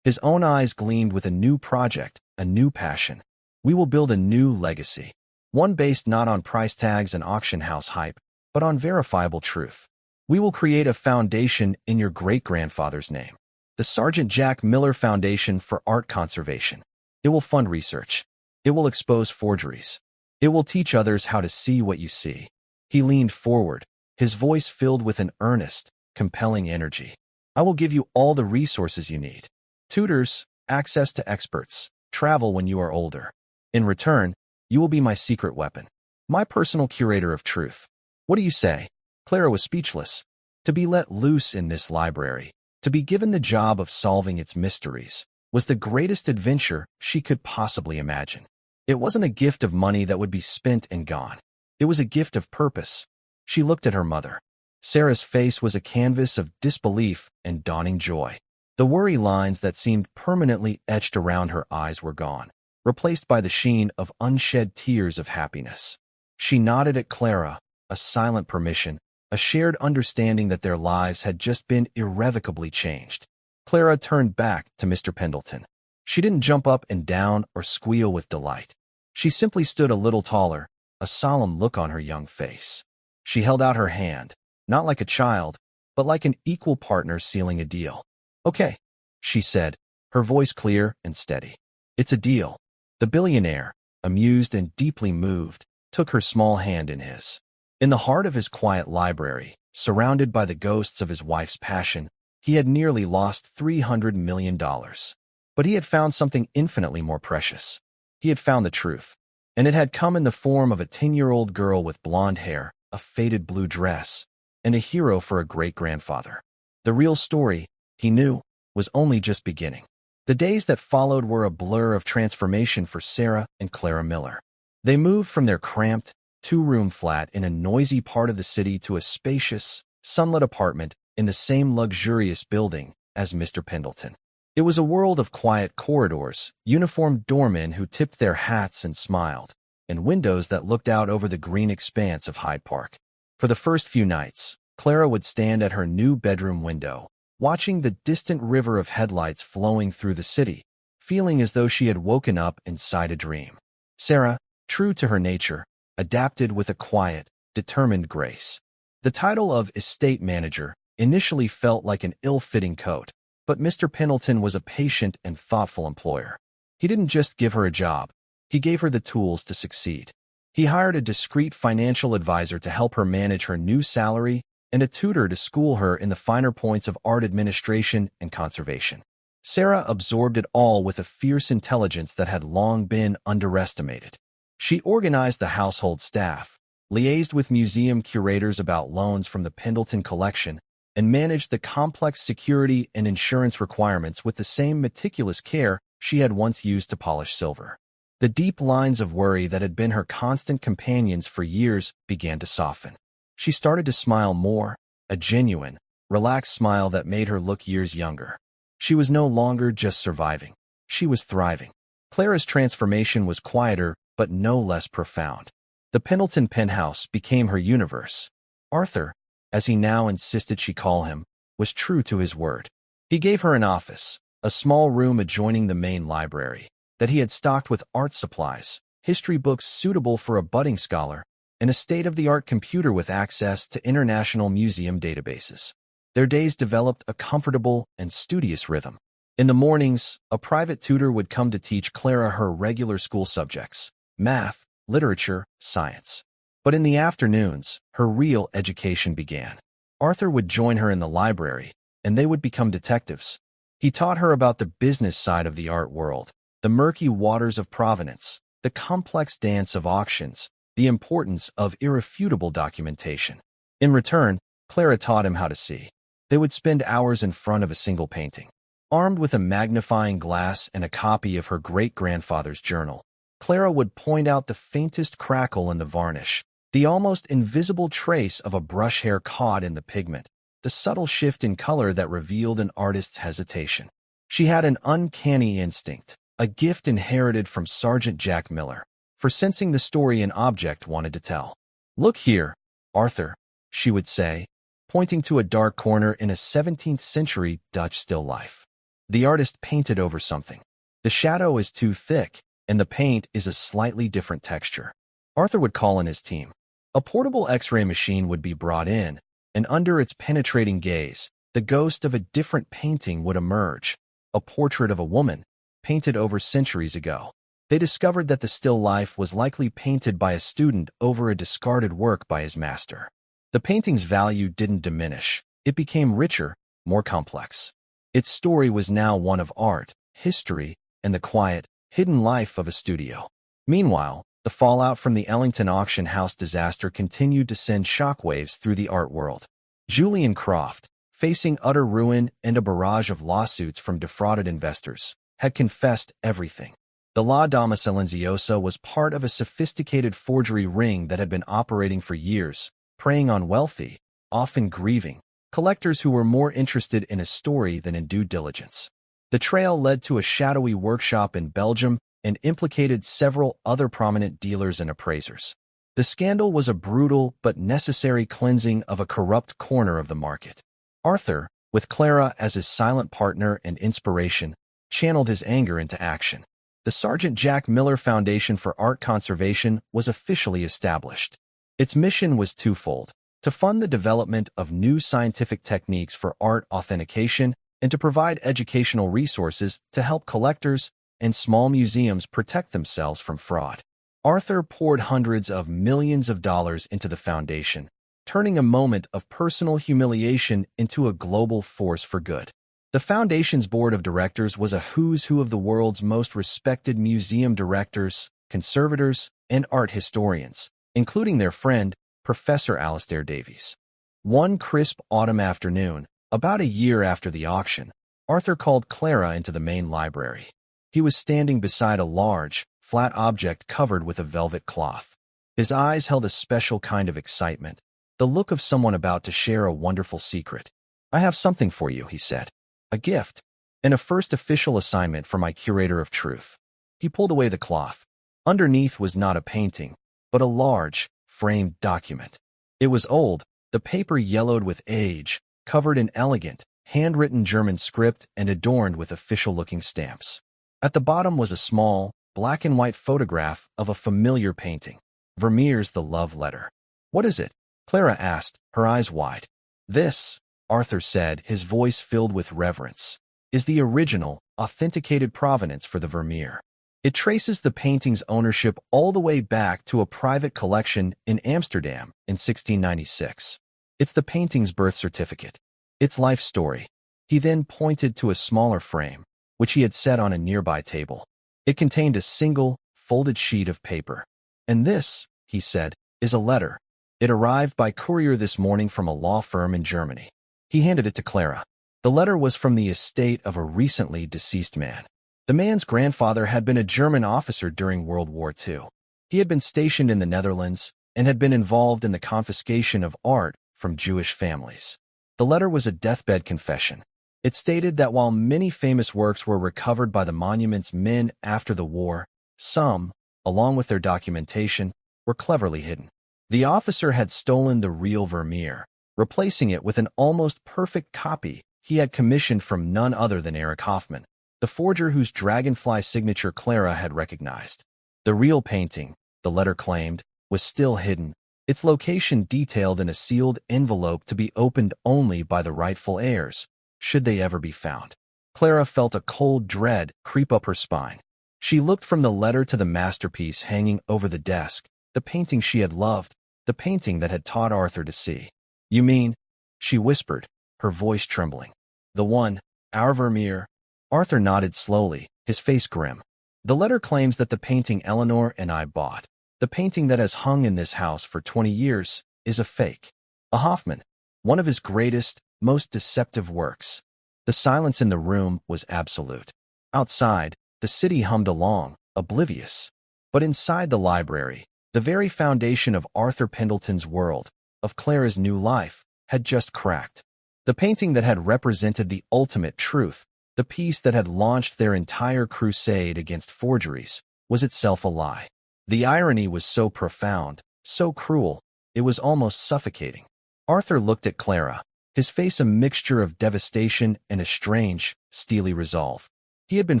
His own eyes gleamed with a new project, a new passion. We will build a new legacy, one based not on price tags and auction house hype, but on verifiable truth. We will create a foundation in your great-grandfather's name, the Sergeant Jack Miller Foundation for Art Conservation. It will fund research. It will expose forgeries. It will teach others how to see what you see. He leaned forward, his voice filled with an earnest, compelling energy. I will give you all the resources you need. Tutors, access to experts, travel when you are older. In return, you will be my secret weapon, my personal curator of truth. What do you say? Clara was speechless. To be let loose in this library, to be given the job of solving its mysteries, was the greatest adventure she could possibly imagine. It wasn't a gift of money that would be spent and gone. It was a gift of purpose. She looked at her mother. Sarah's face was a canvas of disbelief and dawning joy. The worry lines that seemed permanently etched around her eyes were gone, replaced by the sheen of unshed tears of happiness. She nodded at Clara, a silent permission, a shared understanding that their lives had just been irrevocably changed. Clara turned back to Mr. Pendleton. She didn't jump up and down or squeal with delight. She simply stood a little taller, a solemn look on her young face. She held out her hand, not like a child, but like an equal partner sealing a deal. Okay, she said, her voice clear and steady. It's a deal. The billionaire, amused and deeply moved, took her small hand in his. In the heart of his quiet library, surrounded by the ghosts of his wife's passion, he had nearly lost $300 million. But he had found something infinitely more precious. He had found the truth, and it had come in the form of a 10-year-old girl with blonde hair, a faded blue dress, and a hero for a great-grandfather. The real story, he knew, was only just beginning. The days that followed were a blur of transformation for Sarah and Clara Miller. They moved from their cramped, two-room flat in a noisy part of the city to a spacious, sunlit apartment in the same luxurious building as Mr. Pendleton. It was a world of quiet corridors, uniformed doormen who tipped their hats and smiled, and windows that looked out over the green expanse of Hyde Park. For the first few nights, Clara would stand at her new bedroom window, watching the distant river of headlights flowing through the city, feeling as though she had woken up inside a dream. Sarah, true to her nature, adapted with a quiet, determined grace. The title of estate manager initially felt like an ill-fitting coat, but Mr. Pendleton was a patient and thoughtful employer. He didn't just give her a job, he gave her the tools to succeed. He hired a discreet financial advisor to help her manage her new salary and a tutor to school her in the finer points of art administration and conservation. Sarah absorbed it all with a fierce intelligence that had long been underestimated. She organized the household staff, liaised with museum curators about loans from the Pendleton collection, and managed the complex security and insurance requirements with the same meticulous care she had once used to polish silver. The deep lines of worry that had been her constant companions for years began to soften. She started to smile more, a genuine, relaxed smile that made her look years younger. She was no longer just surviving. She was thriving. Clara's transformation was quieter, but no less profound. The Pendleton penthouse became her universe. Arthur, as he now insisted she call him, was true to his word. He gave her an office, a small room adjoining the main library, that he had stocked with art supplies, history books suitable for a budding scholar, and a state-of-the-art computer with access to international museum databases. Their days developed a comfortable and studious rhythm. In the mornings, a private tutor would come to teach Clara her regular school subjects, math, literature, science. But in the afternoons, her real education began. Arthur would join her in the library, and they would become detectives. He taught her about the business side of the art world, the murky waters of provenance, the complex dance of auctions, the importance of irrefutable documentation. In return, Clara taught him how to see. They would spend hours in front of a single painting. Armed with a magnifying glass and a copy of her great-grandfather's journal, Clara would point out the faintest crackle in the varnish, the almost invisible trace of a brush hair caught in the pigment, the subtle shift in color that revealed an artist's hesitation. She had an uncanny instinct, a gift inherited from Sergeant Jack Miller, for sensing the story an object wanted to tell. "Look here, Arthur," she would say, pointing to a dark corner in a 17th-century Dutch still life. The artist painted over something. The shadow is too thick, and the paint is a slightly different texture. Arthur would call in his team. A portable X-ray machine would be brought in, and under its penetrating gaze, the ghost of a different painting would emerge, a portrait of a woman, painted over centuries ago. They discovered that the still life was likely painted by a student over a discarded work by his master. The painting's value didn't diminish. It became richer, more complex. Its story was now one of art, history, and the quiet, hidden life of a studio. Meanwhile, the fallout from the Ellington auction house disaster continued to send shockwaves through the art world. Julian Croft, facing utter ruin and a barrage of lawsuits from defrauded investors, had confessed everything. The La Dama Silenziosa was part of a sophisticated forgery ring that had been operating for years, preying on wealthy, often grieving, collectors who were more interested in a story than in due diligence. The trail led to a shadowy workshop in Belgium and implicated several other prominent dealers and appraisers. The scandal was a brutal but necessary cleansing of a corrupt corner of the market. Arthur, with Clara as his silent partner and inspiration, channeled his anger into action. The Sergeant Jack Miller Foundation for Art Conservation was officially established. Its mission was twofold: to fund the development of new scientific techniques for art authentication and to provide educational resources to help collectors and small museums protect themselves from fraud. Arthur poured hundreds of millions of dollars into the foundation, turning a moment of personal humiliation into a global force for good. The foundation's board of directors was a who's who of the world's most respected museum directors, conservators, and art historians, including their friend, Professor Alastair Davies. One crisp autumn afternoon, about a year after the auction, Arthur called Clara into the main library. He was standing beside a large, flat object covered with a velvet cloth. His eyes held a special kind of excitement, the look of someone about to share a wonderful secret. "I have something for you," he said. "A gift, and a first official assignment for my curator of truth." He pulled away the cloth. Underneath was not a painting, but a large, framed document. It was old, the paper yellowed with age, covered in elegant, handwritten German script and adorned with official-looking stamps. At the bottom was a small, black-and-white photograph of a familiar painting, Vermeer's The Love Letter. What is it? Clara asked, her eyes wide. This, Arthur said, his voice filled with reverence, is the original, authenticated provenance for the Vermeer. It traces the painting's ownership all the way back to a private collection in Amsterdam in 1696. It's the painting's birth certificate, its life story. He then pointed to a smaller frame, which he had set on a nearby table. It contained a single, folded sheet of paper. And this, he said, is a letter. It arrived by courier this morning from a law firm in Germany. He handed it to Clara. The letter was from the estate of a recently deceased man. The man's grandfather had been a German officer during World War II. He had been stationed in the Netherlands and had been involved in the confiscation of art from Jewish families. The letter was a deathbed confession. It stated that while many famous works were recovered by the monument's men after the war, some, along with their documentation, were cleverly hidden. The officer had stolen the real Vermeer, replacing it with an almost perfect copy he had commissioned from none other than Erich Hoffmann, the forger whose dragonfly signature Clara had recognized. The real painting, the letter claimed, was still hidden, its location detailed in a sealed envelope to be opened only by the rightful heirs, should they ever be found. Clara felt a cold dread creep up her spine. She looked from the letter to the masterpiece hanging over the desk, the painting she had loved, the painting that had taught Arthur to see. "You mean," she whispered, her voice trembling, "the one, our Vermeer?" Arthur nodded slowly, his face grim. "The letter claims that the painting Eleanor and I bought, the painting that has hung in this house for 20 years, is a fake. A Hoffmann, one of his greatest, most deceptive works." The silence in the room was absolute. Outside, the city hummed along, oblivious. But inside the library, the very foundation of Arthur Pendleton's world, of Clara's new life, had just cracked. The painting that had represented the ultimate truth, the piece that had launched their entire crusade against forgeries, was itself a lie. The irony was so profound, so cruel, it was almost suffocating. Arthur looked at Clara, his face a mixture of devastation and a strange, steely resolve. He had been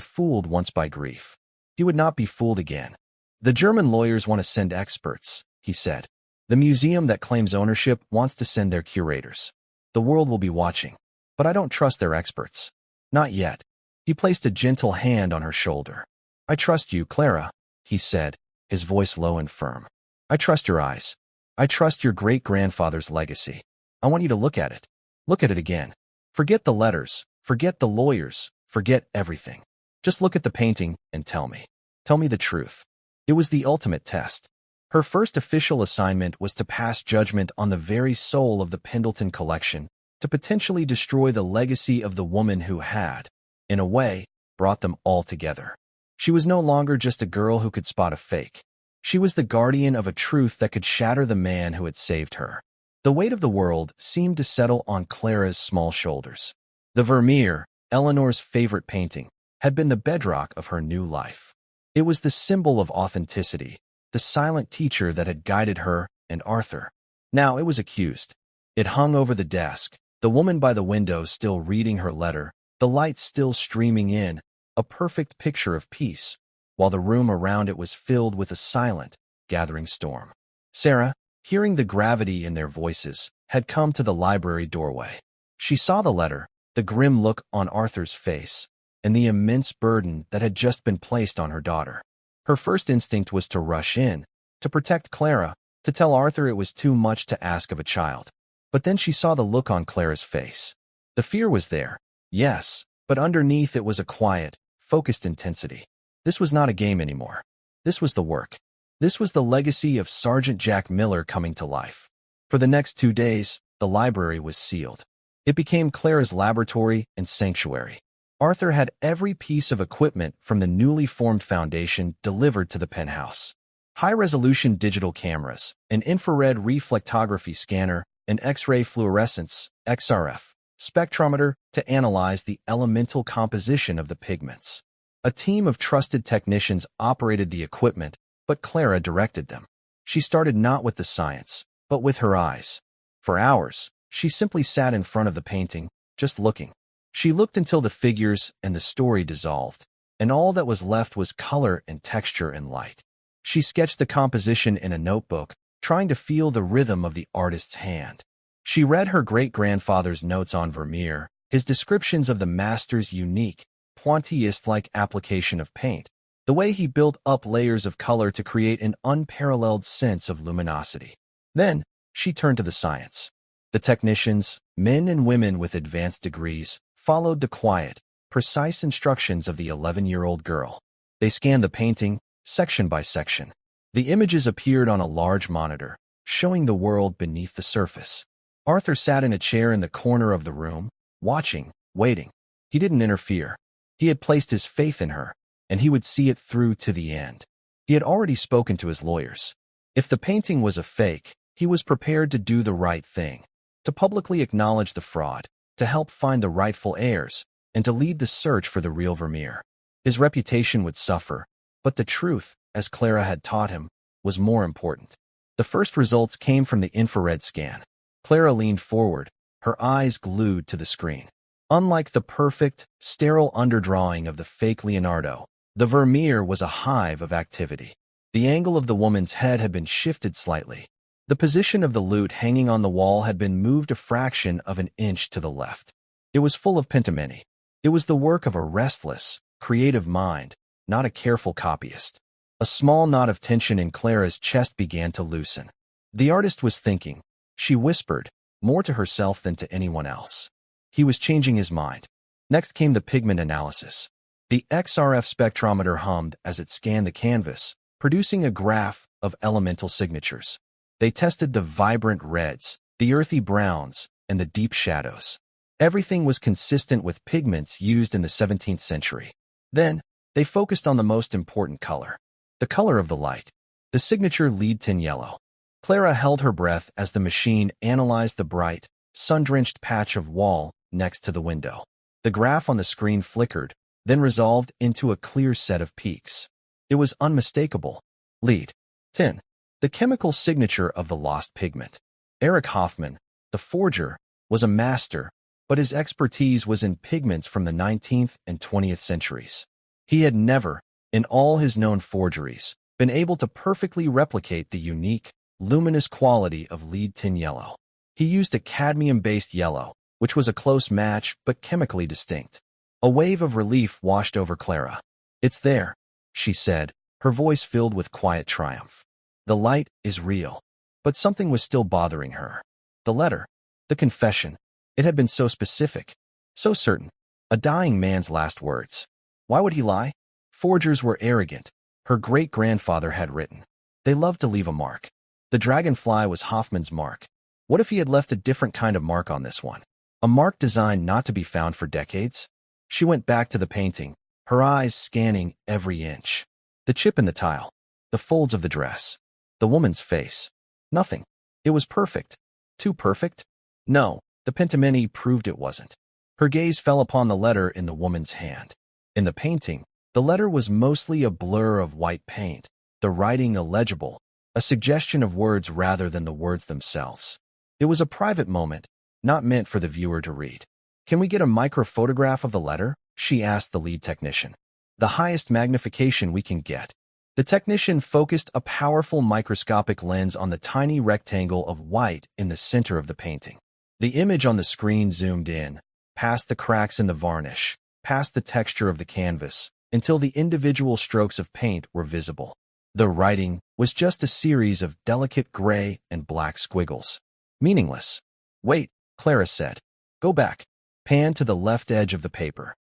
fooled once by grief. He would not be fooled again. "The German lawyers want to send experts," he said. "The museum that claims ownership wants to send their curators. The world will be watching. But I don't trust their experts. Not yet." He placed a gentle hand on her shoulder. "I trust you, Clara," he said, his voice low and firm. "I trust your eyes. I trust your great-grandfather's legacy. I want you to look at it. Look at it again. Forget the letters, forget the lawyers, forget everything. Just look at the painting and tell me. Tell me the truth." It was the ultimate test. Her first official assignment was to pass judgment on the very soul of the Pendleton collection, to potentially destroy the legacy of the woman who had, in a way, brought them all together. She was no longer just a girl who could spot a fake. She was the guardian of a truth that could shatter the man who had saved her. The weight of the world seemed to settle on Clara's small shoulders. The Vermeer, Eleanor's favorite painting, had been the bedrock of her new life. It was the symbol of authenticity, the silent teacher that had guided her and Arthur. Now it was accused. It hung over the desk, the woman by the window still reading her letter, the light still streaming in, a perfect picture of peace, while the room around it was filled with a silent, gathering storm. Sarah, hearing the gravity in their voices, had come to the library doorway. She saw the letter, the grim look on Arthur's face, and the immense burden that had just been placed on her daughter. Her first instinct was to rush in, to protect Clara, to tell Arthur it was too much to ask of a child. But then she saw the look on Clara's face. The fear was there, yes, but underneath it was a quiet, focused intensity. This was not a game anymore. This was the work. This was the legacy of Sergeant Jack Miller coming to life. For the next 2 days, the library was sealed. It became Clara's laboratory and sanctuary. Arthur had every piece of equipment from the newly formed foundation delivered to the penthouse. High-resolution digital cameras, an infrared reflectography scanner, an X-ray fluorescence, XRF, spectrometer to analyze the elemental composition of the pigments. A team of trusted technicians operated the equipment, but Clara directed them. She started not with the science, but with her eyes. For hours, she simply sat in front of the painting, just looking. She looked until the figures and the story dissolved, and all that was left was color and texture and light. She sketched the composition in a notebook, trying to feel the rhythm of the artist's hand. She read her great-grandfather's notes on Vermeer, his descriptions of the master's unique, pointillist-like application of paint, the way he built up layers of color to create an unparalleled sense of luminosity. Then, she turned to the science. The technicians, men and women with advanced degrees, followed the quiet, precise instructions of the 11-year-old girl. They scanned the painting, section by section. The images appeared on a large monitor, showing the world beneath the surface. Arthur sat in a chair in the corner of the room, watching, waiting. He didn't interfere. He had placed his faith in her, and he would see it through to the end. He had already spoken to his lawyers. If the painting was a fake, he was prepared to do the right thing, to publicly acknowledge the fraud, to help find the rightful heirs, and to lead the search for the real Vermeer. His reputation would suffer, but the truth, as Clara had taught him, was more important. The first results came from the infrared scan. Clara leaned forward, her eyes glued to the screen. Unlike the perfect, sterile underdrawing of the fake Leonardo, the Vermeer was a hive of activity. The angle of the woman's head had been shifted slightly. The position of the lute hanging on the wall had been moved a fraction of an inch to the left. It was full of pentimony. It was the work of a restless, creative mind, not a careful copyist. A small knot of tension in Clara's chest began to loosen. The artist was thinking. She whispered, more to herself than to anyone else. He was changing his mind. Next came the pigment analysis. The XRF spectrometer hummed as it scanned the canvas, producing a graph of elemental signatures. They tested the vibrant reds, the earthy browns, and the deep shadows. Everything was consistent with pigments used in the 17th century. Then, they focused on the most important color. The color of the light. The signature lead tin yellow. Clara held her breath as the machine analyzed the bright, sun-drenched patch of wall next to the window. The graph on the screen flickered, then resolved into a clear set of peaks. It was unmistakable. Lead tin. The chemical signature of the lost pigment. Erich Hoffmann, the forger, was a master, but his expertise was in pigments from the 19th and 20th centuries. He had never, in all his known forgeries, been able to perfectly replicate the unique, luminous quality of lead tin yellow. He used a cadmium-based yellow, which was a close match but chemically distinct. A wave of relief washed over Clara. "It's there," she said, her voice filled with quiet triumph. The light is real. But something was still bothering her. The letter. The confession. It had been so specific. So certain. A dying man's last words. Why would he lie? Forgers were arrogant. Her great-grandfather had written. They loved to leave a mark. The dragonfly was Hoffmann's mark. What if he had left a different kind of mark on this one? A mark designed not to be found for decades? She went back to the painting, her eyes scanning every inch. The chip in the tile. The folds of the dress. The woman's face. Nothing. It was perfect. Too perfect? No, the pentimony proved it wasn't. Her gaze fell upon the letter in the woman's hand. In the painting, the letter was mostly a blur of white paint, the writing illegible, a suggestion of words rather than the words themselves. It was a private moment, not meant for the viewer to read. "Can we get a microphotograph of the letter?" she asked the lead technician. "The highest magnification we can get." The technician focused a powerful microscopic lens on the tiny rectangle of white in the center of the painting. The image on the screen zoomed in, past the cracks in the varnish, past the texture of the canvas, until the individual strokes of paint were visible. The writing was just a series of delicate gray and black squiggles. Meaningless. "Wait," Clara said. "Go back." Pan to the left edge of the paper.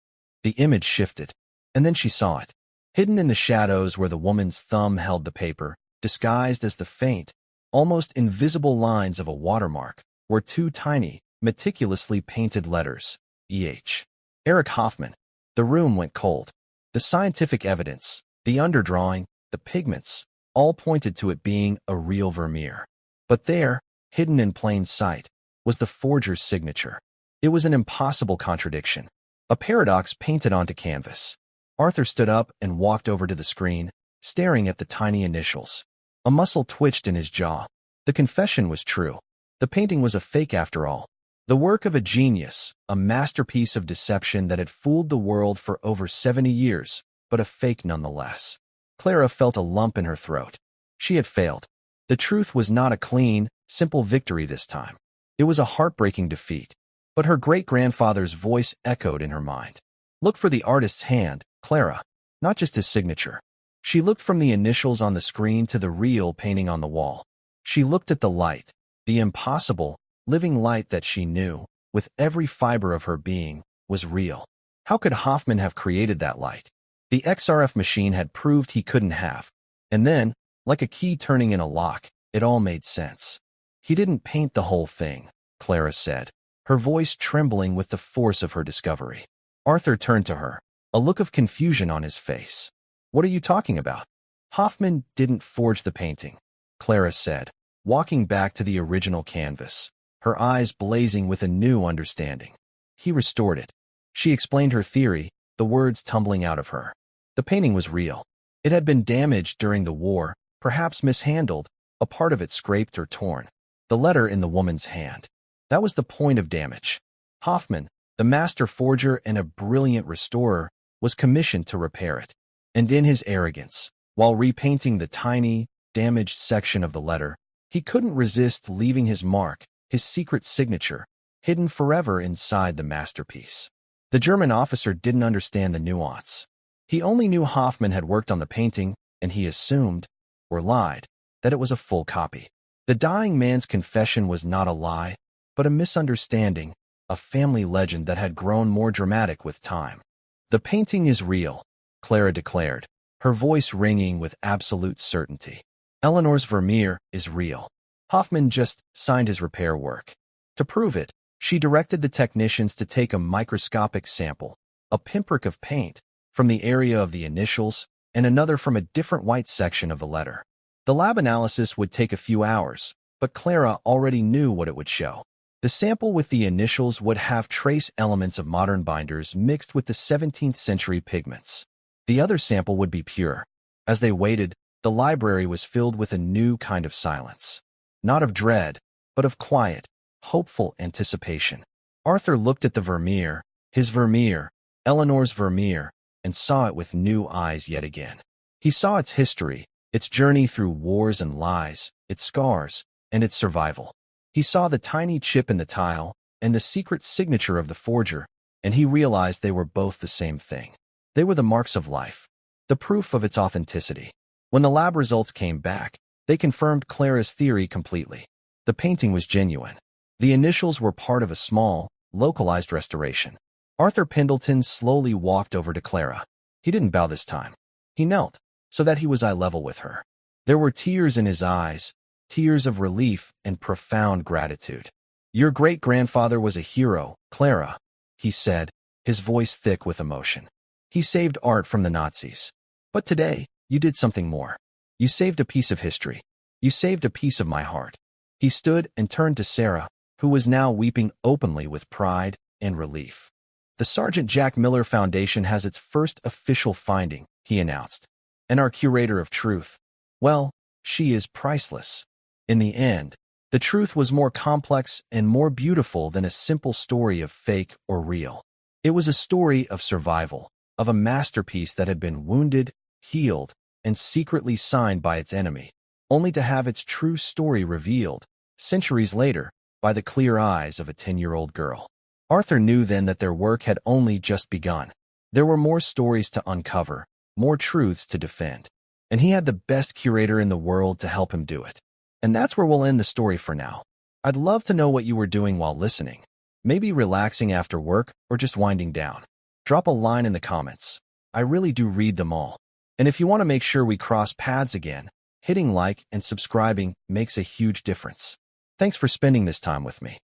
The image shifted, and then she saw it. Hidden in the shadows where the woman's thumb held the paper, disguised as the faint, almost invisible lines of a watermark, were two tiny, meticulously painted letters, E.H. Erich Hoffmann. The room went cold. The scientific evidence, the underdrawing, the pigments, all pointed to it being a real Vermeer. But there, hidden in plain sight, was the forger's signature. It was an impossible contradiction, a paradox painted onto canvas. Arthur stood up and walked over to the screen, staring at the tiny initials. A muscle twitched in his jaw. The confession was true. The painting was a fake after all. The work of a genius, a masterpiece of deception that had fooled the world for over 70 years, but a fake nonetheless. Clara felt a lump in her throat. She had failed. The truth was not a clean, simple victory this time. It was a heartbreaking defeat. But her great-grandfather's voice echoed in her mind. Look for the artist's hand, Clara, not just his signature. She looked from the initials on the screen to the real painting on the wall. She looked at the light, the impossible, living light that she knew, with every fiber of her being, was real. How could Hoffman have created that light? The XRF machine had proved he couldn't have. And then, like a key turning in a lock, it all made sense. He didn't paint the whole thing, Clara said, her voice trembling with the force of her discovery. Arthur turned to her, a look of confusion on his face. What are you talking about? Hoffman didn't forge the painting, Clara said, walking back to the original canvas, her eyes blazing with a new understanding. He restored it. She explained her theory, the words tumbling out of her. The painting was real. It had been damaged during the war, perhaps mishandled, a part of it scraped or torn. The letter in the woman's hand. That was the point of damage. Hoffman, the master forger and a brilliant restorer, was commissioned to repair it. And in his arrogance, while repainting the tiny, damaged section of the letter, he couldn't resist leaving his mark, his secret signature, hidden forever inside the masterpiece. The German officer didn't understand the nuance. He only knew Hoffman had worked on the painting, and he assumed, or lied, that it was a full copy. The dying man's confession was not a lie, but a misunderstanding, a family legend that had grown more dramatic with time. The painting is real, Clara declared, her voice ringing with absolute certainty. Eleanor's Vermeer is real. Hoffman just signed his repair work. To prove it, she directed the technicians to take a microscopic sample, a pinprick of paint, from the area of the initials, and another from a different white section of the letter. The lab analysis would take a few hours, but Clara already knew what it would show. The sample with the initials would have trace elements of modern binders mixed with the 17th century pigments. The other sample would be pure. As they waited, the library was filled with a new kind of silence. Not of dread, but of quiet, hopeful anticipation. Arthur looked at the Vermeer, his Vermeer, Eleanor's Vermeer, and saw it with new eyes yet again. He saw its history, its journey through wars and lies, its scars, and its survival. He saw the tiny chip in the tile, and the secret signature of the forger, and he realized they were both the same thing. They were the marks of life, the proof of its authenticity. When the lab results came back, they confirmed Clara's theory completely. The painting was genuine. The initials were part of a small, localized restoration. Arthur Pendleton slowly walked over to Clara. He didn't bow this time. He knelt, so that he was eye level with her. There were tears in his eyes, tears of relief and profound gratitude. Your great-grandfather was a hero, Clara, he said, his voice thick with emotion. He saved art from the Nazis. But today, you did something more. You saved a piece of history. You saved a piece of my heart. He stood and turned to Sarah, who was now weeping openly with pride and relief. The Sergeant Jack Miller Foundation has its first official finding, he announced. And our curator of truth, well, she is priceless. In the end, the truth was more complex and more beautiful than a simple story of fake or real. It was a story of survival, of a masterpiece that had been wounded, healed, and secretly signed by its enemy, only to have its true story revealed, centuries later, by the clear eyes of a 10-year-old girl. Arthur knew then that their work had only just begun. There were more stories to uncover, more truths to defend, and he had the best curator in the world to help him do it. And that's where we'll end the story for now. I'd love to know what you were doing while listening. Maybe relaxing after work or just winding down. Drop a line in the comments. I really do read them all. And if you want to make sure we cross paths again, hitting like and subscribing makes a huge difference. Thanks for spending this time with me.